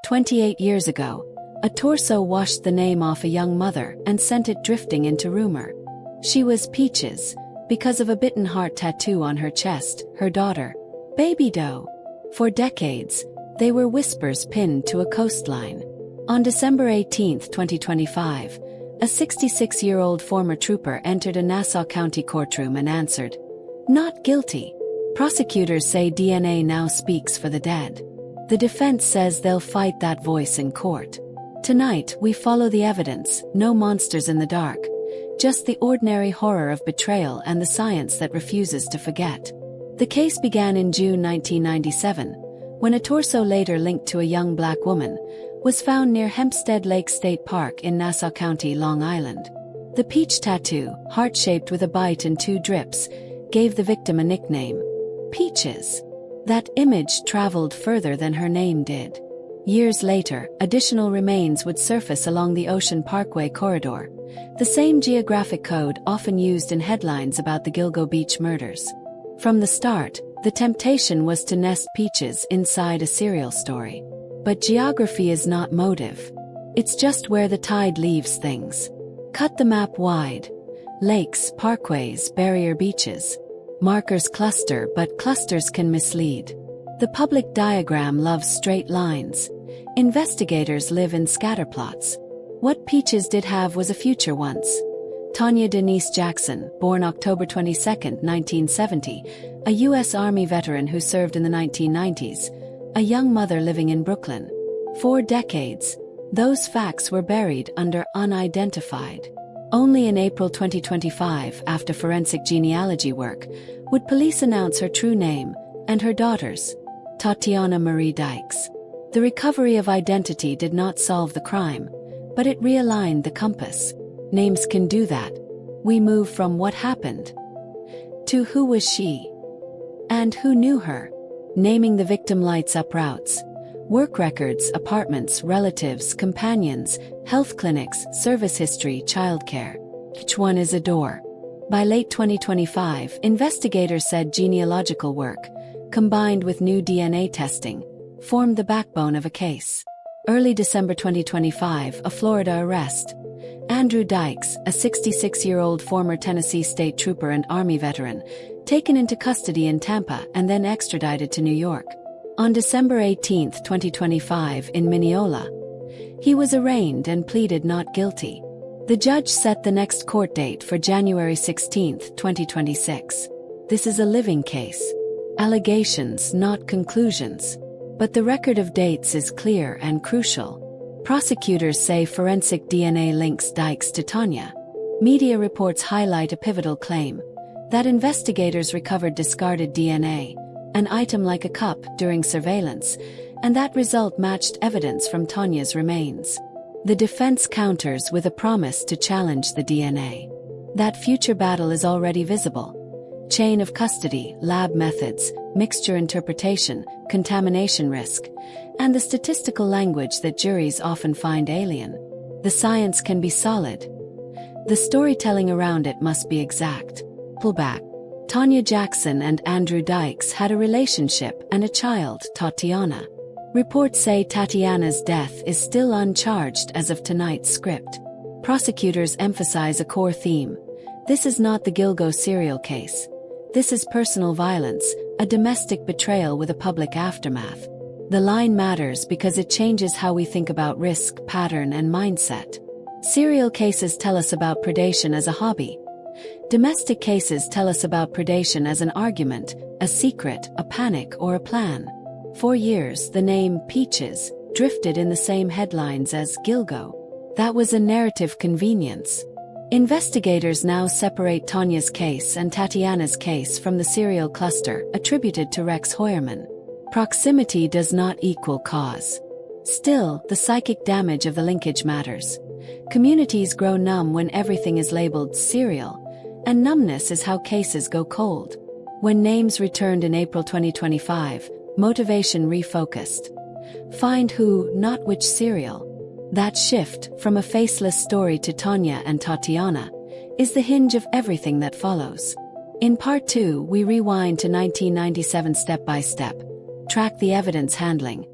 28 years ago, a torso washed the name off a young mother and sent it drifting into rumor. She was Peaches, because of a bitten heart tattoo on her chest, her daughter, Baby Doe. For decades, they were whispers pinned to a coastline. On December 18, 2025, a 66-year-old former trooper entered a Nassau County courtroom and answered, "Not guilty." Prosecutors say DNA now speaks for the dead. The defense says they'll fight that voice in court. Tonight, we follow the evidence, no monsters in the dark, just the ordinary horror of betrayal and the science that refuses to forget. The case began in June 1997, when a torso later linked to a young black woman was found near Hempstead Lake State Park in Nassau County, Long Island. The peach tattoo, heart-shaped with a bite and 2 drips, gave the victim a nickname, Peaches. That image traveled further than her name did. Years later, additional remains would surface along the Ocean Parkway corridor, the same geographic code often used in headlines about the Gilgo Beach murders. From the start, the temptation was to nest Peaches inside a serial story. But geography is not motive. It's just where the tide leaves things. Cut the map wide. Lakes, parkways, barrier beaches. Markers cluster, but clusters can mislead. The public diagram loves straight lines. Investigators live in scatterplots. What Peaches did have was a future once. Tanya Denise Jackson, born October 22, 1970, a U.S. Army veteran who served in the 1990s, a young mother living in Brooklyn. For decades, those facts were buried under unidentified. Only in April 2025, after forensic genealogy work, would police announce her true name and her daughter's, Tatiana Marie Dykes. The recovery of identity did not solve the crime, but it realigned the compass. Names can do that. We move from what happened to who was she and who knew her. Naming the victim lights up routes, work records, apartments, relatives, companions, health clinics, service history, childcare. Each one is a door. By late 2025, investigators said genealogical work, combined with new DNA testing, formed the backbone of a case. Early December 2025, a Florida arrest. Andrew Dykes, a 66-year-old former Tennessee state trooper and Army veteran, taken into custody in Tampa and then extradited to New York. On December 18, 2025, in Mineola, he was arraigned and pleaded not guilty. The judge set the next court date for January 16, 2026. This is a living case. Allegations, not conclusions. But the record of dates is clear and crucial. Prosecutors say forensic DNA links Dykes to Tanya. Media reports highlight a pivotal claim, that investigators recovered discarded DNA, an item like a cup, during surveillance, and that result matched evidence from Tanya's remains. The defense counters with a promise to challenge the DNA. That future battle is already visible. Chain of custody, lab methods, mixture interpretation, contamination risk, and the statistical language that juries often find alien. The science can be solid. The storytelling around it must be exact. Pull back. Tanya Jackson and Andrew Dykes had a relationship and a child, Tatiana. Reports say Tatiana's death is still uncharged as of tonight's script. Prosecutors emphasize a core theme. This is not the Gilgo serial case. This is personal violence, a domestic betrayal with a public aftermath. The line matters because it changes how we think about risk, pattern, and mindset. Serial cases tell us about predation as a hobby. Domestic cases tell us about predation as an argument, a secret, a panic, or a plan. For years, the name Peaches drifted in the same headlines as Gilgo. That was a narrative convenience. Investigators now separate Tanya's case and Tatiana's case from the serial cluster attributed to Rex Heuermann. Proximity does not equal cause. Still, the psychic damage of the linkage matters. Communities grow numb when everything is labeled serial, and numbness is how cases go cold. When names returned in April 2025, motivation refocused. Find who, not which serial. That shift, from a faceless story to Tanya and Tatiana, is the hinge of everything that follows. In Part 2, we rewind to 1997 step by step, track the evidence handling,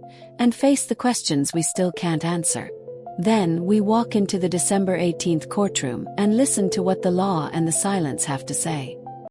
and face the questions we still can't answer. Then we walk into the December 18th courtroom and listen to what the law and the silence have to say.